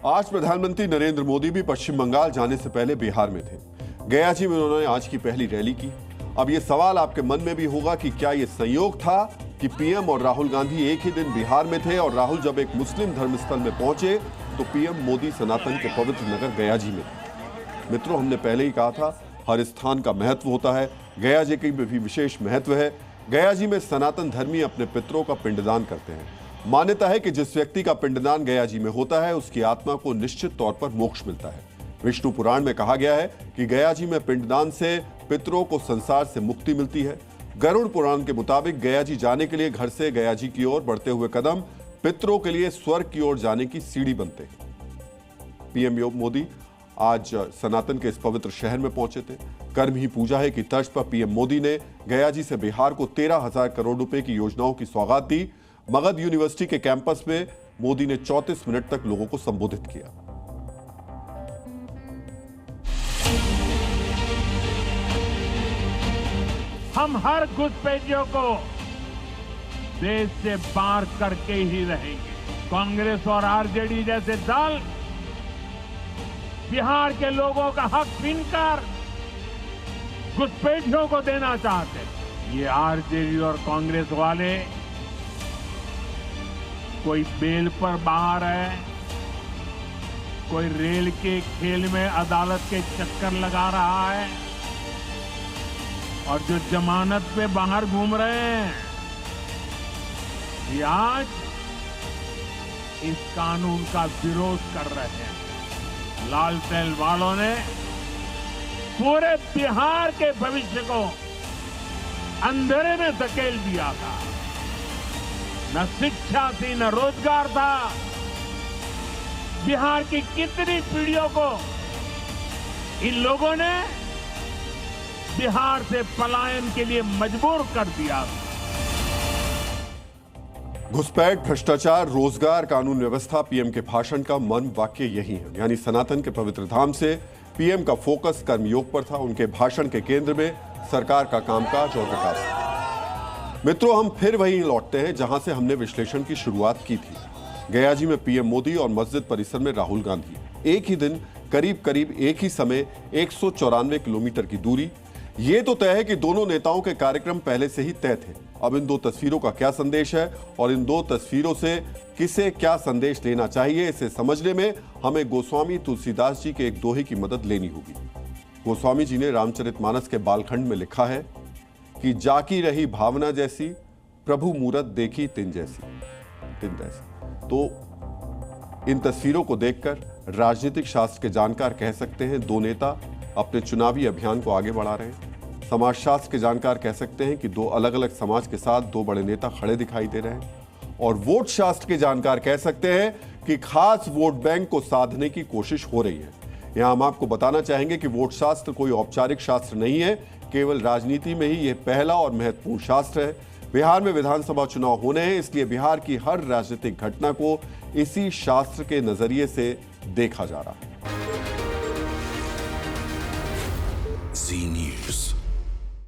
आज प्रधानमंत्री नरेंद्र मोदी भी पश्चिम बंगाल जाने से पहले बिहार में थे। गया जी में उन्होंने आज की पहली रैली की। अब ये सवाल आपके मन में भी होगा कि क्या ये संयोग था कि पीएम और राहुल गांधी एक ही दिन बिहार में थे और राहुल जब एक मुस्लिम धर्मस्थल में पहुंचे तो पीएम मोदी सनातन के पवित्र नगर गया जी में थे। मित्रों, हमने पहले ही कहा था, हर स्थान का महत्व होता है। गया जी की भी विशेष महत्व है। गया जी में सनातन धर्मी अपने पितरों का पिंडदान करते हैं। मान्यता है कि जिस व्यक्ति का पिंडदान गया जी में होता है उसकी आत्मा को निश्चित तौर पर मोक्ष मिलता है। विष्णु पुराण में कहा गया है कि गया जी में पिंडदान से पितरों को संसार से मुक्ति मिलती है। गरुड़ पुराण के मुताबिक गया जी जाने के लिए घर से गया जी की ओर बढ़ते हुए कदम पितरों के लिए स्वर्ग की ओर जाने की सीढ़ी बनते हैं। पीएम मोदी आज सनातन के इस पवित्र शहर में पहुंचे थे। कर्म ही पूजा है की तर्ज पर पीएम मोदी ने गया जी से बिहार को 13,000 करोड़ रुपए की योजनाओं की सौगात दी। मगध यूनिवर्सिटी के कैंपस में मोदी ने 34 मिनट तक लोगों को संबोधित किया। हम हर घुसपैठियों को देश से बाहर करके ही रहेंगे। कांग्रेस और आरजेडी जैसे दल बिहार के लोगों का हक छीनकर घुसपैठियों को देना चाहते हैं। ये आरजेडी और कांग्रेस वाले कोई बेल पर बाहर है, कोई रेल के खेल में अदालत के चक्कर लगा रहा है और जो जमानत पे बाहर घूम रहे हैं, ये आज इस कानून का विरोध कर रहे हैं। लाल सेल वालों ने पूरे बिहार के भविष्य को अंधेरे में धकेल दिया था। न शिक्षा थी, न रोजगार था। बिहार की कितनी पीढ़ियों को इन लोगों ने बिहार से पलायन के लिए मजबूर कर दिया। घुसपैठ, भ्रष्टाचार, रोजगार, कानून व्यवस्था, पीएम के भाषण का मन वाक्य यही है। यानी सनातन के पवित्र धाम से पीएम का फोकस कर्मयोग पर था। उनके भाषण के केंद्र में सरकार का कामकाज और विकास। मित्रों, हम फिर वहीं लौटते हैं जहां से हमने विश्लेषण की शुरुआत की थी। गया जी में पीएम मोदी और मस्जिद परिसर में राहुल गांधी। एक ही दिन, करीब करीब एक ही समय, 194 किलोमीटर की दूरी। ये तो तय है कि दोनों नेताओं के कार्यक्रम पहले से ही तय थे। अब इन दो तस्वीरों का क्या संदेश है और इन दो तस्वीरों से किसे क्या संदेश लेना चाहिए, इसे समझने में हमें गोस्वामी तुलसीदास जी के एक दोहे की मदद लेनी होगी। गोस्वामी जी ने रामचरितमानस के बालखंड में लिखा है कि जाकी रही भावना जैसी, प्रभु मूरत देखी तिन जैसी। तो इन तस्वीरों को देखकर राजनीतिक शास्त्र के जानकार कह सकते हैं दो नेता अपने चुनावी अभियान को आगे बढ़ा रहे हैं। समाजशास्त्र के जानकार कह सकते हैं कि दो अलग अलग समाज के साथ दो बड़े नेता खड़े दिखाई दे रहे हैं। और वोट शास्त्र के जानकार कह सकते हैं कि खास वोट बैंक को साधने की कोशिश हो रही है। यहां हम आपको बताना चाहेंगे कि वोट शास्त्र कोई औपचारिक शास्त्र नहीं है, केवल राजनीति में ही यह पहला और महत्वपूर्ण शास्त्र है। बिहार में विधानसभा चुनाव होने हैं, इसलिए बिहार की हर राजनीतिक घटना को इसी शास्त्र के नजरिए से देखा जा रहा है।